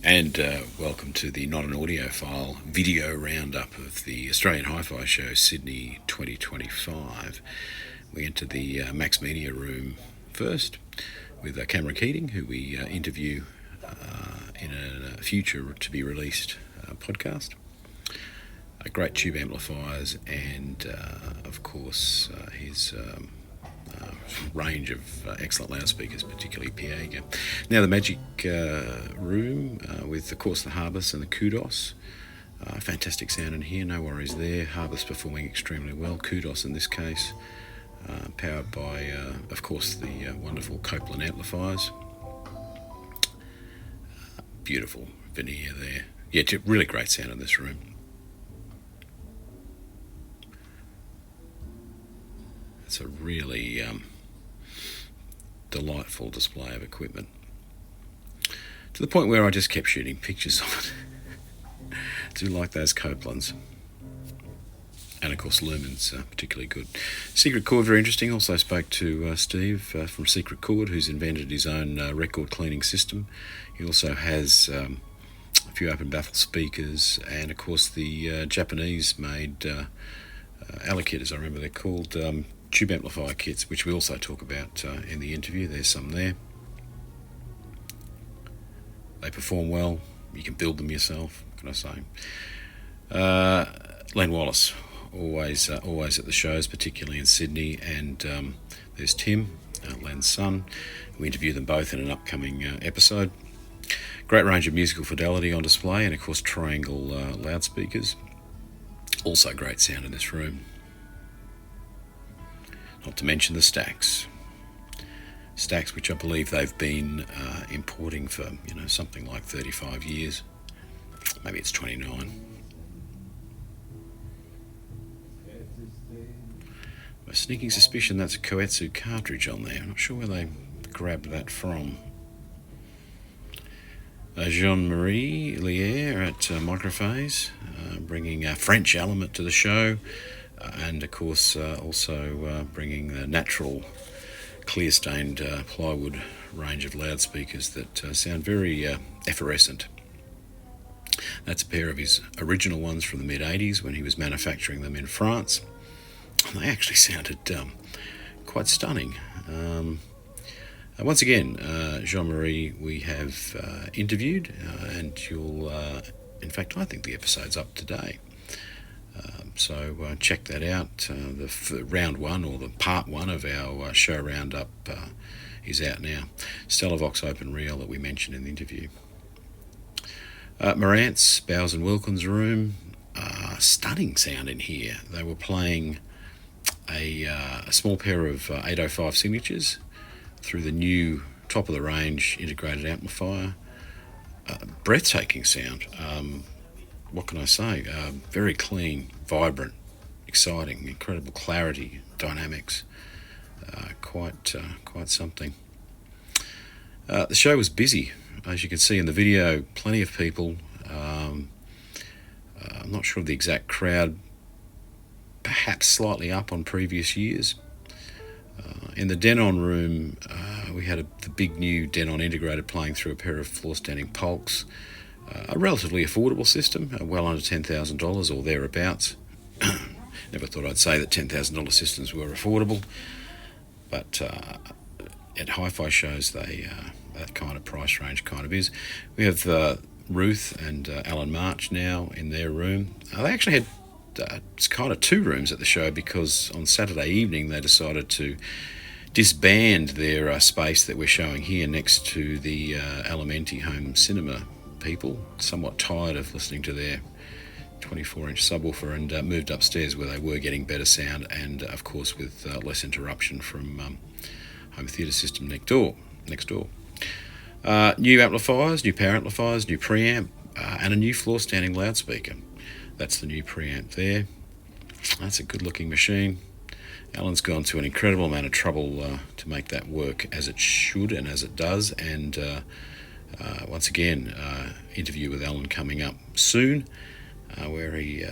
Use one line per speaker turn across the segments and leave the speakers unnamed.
And welcome to the Not An Audiophile video roundup of the Australian HiFi Show Sydney 2025. We enter the Max Media room first with Cameron Keating, who we interview in a future to be released podcast. Great tube amplifiers and of course his range of excellent loudspeakers, particularly Piega. Now the Magic room with of course the Harbeth and the Kudos. Fantastic sound in here, no worries there. Harbeth's performing extremely well. Kudos in this case, powered by of course the wonderful Copeland amplifiers. Beautiful veneer there. Yeah, really great sound in this room. It's a really delightful display of equipment, to the point where I just kept shooting pictures of it. I do like those Copelands. And of course Lumen's particularly good. Secret Chord, very interesting. Also spoke to Steve from Secret Chord, who's invented his own record cleaning system. He also has a few open baffle speakers, and of course the Japanese made Alakit, as I remember they're called, tube amplifier kits, which we also talk about in the interview. There's some there. They perform well. You can build them yourself, what can I say? Len Wallis, always at the shows, particularly in Sydney, and there's Tim, Len's son. We interview them both in an upcoming episode. Great range of musical fidelity on display, and of course triangle loudspeakers. Also great sound in this room. Not to mention the Stax, which I believe they've been importing for something like 35 years. Maybe it's 29. A sneaking suspicion that's a Koetsu cartridge on there. I'm not sure where they grabbed that from. Jean-Marie Lier at Microphase, bringing a French element to the show. And of course also bringing the natural clear stained plywood range of loudspeakers that sound very effervescent. That's a pair of his original ones from the mid-80s when he was manufacturing them in France. They actually sounded quite stunning. Once again, Jean-Marie we have interviewed, and you'll in fact I think the episode's up today. So check that out. The round one, or the part one of our show roundup, is out now. Stellavox Open Reel that we mentioned in the interview. Marantz, Bowers and Wilkins room, stunning sound in here. They were playing a small pair of 805 signatures through the new top of the range integrated amplifier. Breathtaking sound. What can I say? Very clean, vibrant, exciting, incredible clarity, dynamics. Quite something. The show was busy, as you can see in the video. Plenty of people. I'm not sure of the exact crowd. Perhaps slightly up on previous years. In the Denon room, we had the big new Denon integrated playing through a pair of floor-standing Polks. A relatively affordable system, well under $10,000 or thereabouts. Never thought I'd say that $10,000 systems were affordable, but at HiFi shows that kind of price range kind of is. We have Ruth and Alan March now in their room. They actually had kind of two rooms at the show, because on Saturday evening they decided to disband their space that we're showing here next to the Alimenti home cinema people, somewhat tired of listening to their 24-inch subwoofer, and moved upstairs where they were getting better sound, and of course with less interruption from home theatre system next door. New amplifiers, new power amplifiers, new preamp, and a new floor standing loudspeaker. That's the new preamp there. That's a good looking machine. Alan's gone to an incredible amount of trouble to make that work as it should and as it does, and once again, interview with Alan coming up soon, where he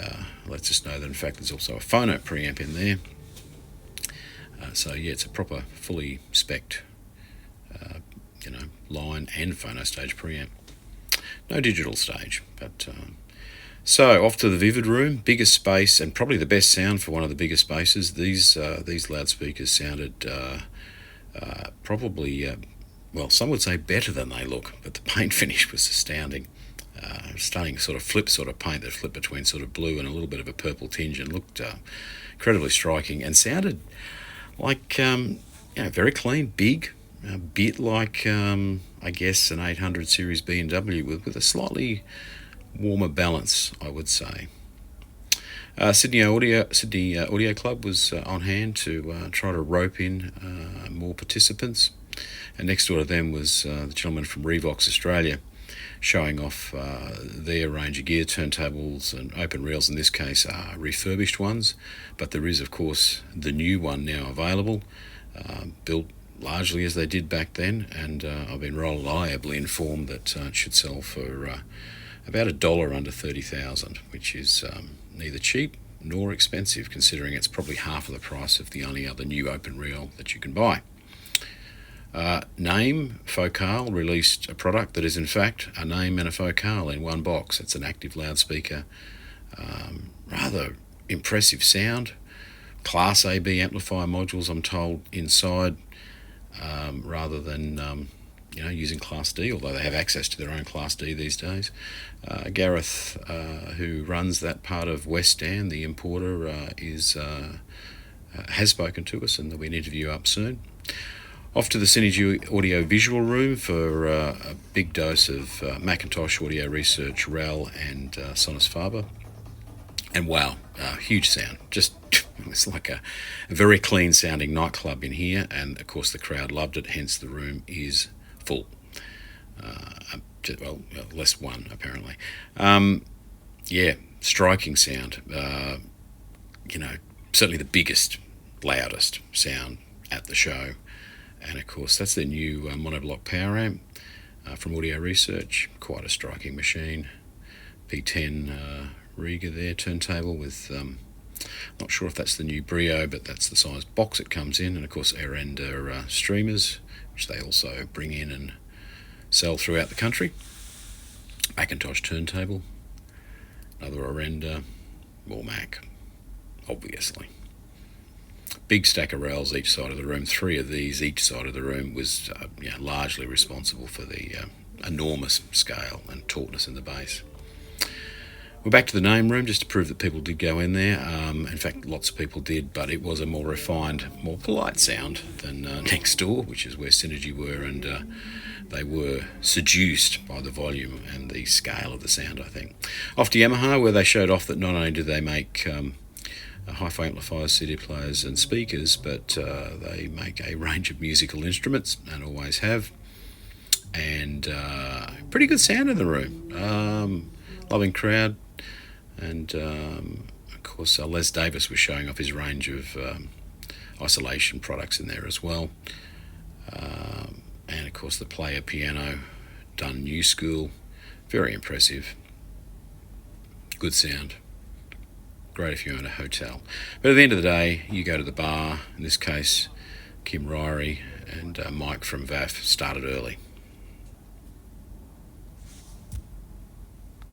lets us know that in fact there's also a phono preamp in there. So yeah, it's a proper fully spec'd line and phono stage preamp. No digital stage, but so off to the Vivid room, biggest space and probably the best sound for one of the biggest spaces. These loudspeakers sounded probably, well, some would say better than they look, but the paint finish was astounding. Stunning sort of flip sort of paint that flipped between sort of blue and a little bit of a purple tinge, and looked incredibly striking and sounded like very clean, big, a bit like I guess an 800 series B&W with a slightly warmer balance, I would say. Sydney Audio Club was on hand to try to rope in more participants, and next door to them was the gentleman from Revox Australia, showing off their range of gear, turntables and open reels. In this case are refurbished ones, but there is of course the new one now available, built largely as they did back then, and I've been reliably informed that it should sell for about $1 under 30,000, which is neither cheap nor expensive, considering it's probably half of the price of the only other new open reel that you can buy. Naim Focal released a product that is in fact a Naim and a Focal in one box. It's an active loudspeaker, rather impressive sound, Class AB amplifier modules, I'm told, inside, rather than using Class D, although they have access to their own Class D these days. Gareth, who runs that part of West End, the importer, has spoken to us, and there'll be an interview up soon. Off to the Synergy Audio Visual Room for a big dose of Macintosh audio research, RAL and Sonus Faber. And wow, huge sound. Just it's like a very clean sounding nightclub in here, and of course the crowd loved it, hence the room is full. Less one apparently. Striking sound. Certainly the biggest, loudest sound at the show. And of course that's their new monoblock power amp from Audio Research. Quite a striking machine. P10 Rega there, turntable with, not sure if that's the new Brio, but that's the size box it comes in. And of course Arenda streamers, which they also bring in and sell throughout the country. Macintosh turntable, another Arenda, more Mac, obviously. Big stack of rails each side of the room. 3 of these each side of the room was largely responsible for the enormous scale and tautness in the bass. We're back to the Naim room just to prove that people did go in there. In fact, lots of people did, but it was a more refined, more polite sound than next door, which is where Synergy were, and they were seduced by the volume and the scale of the sound, I think. Off to Yamaha, where they showed off that not only do they make hi-fi amplifiers, CD players and speakers, but they make a range of musical instruments, and always have, and pretty good sound in the room. Loving crowd, and of course Les Davis was showing off his range of isolation products in there as well, and of course the player piano done new school, very impressive, good sound. Great if you own a hotel. But at the end of the day, you go to the bar. In this case, Kim Ryrie and Mike from VAF started early.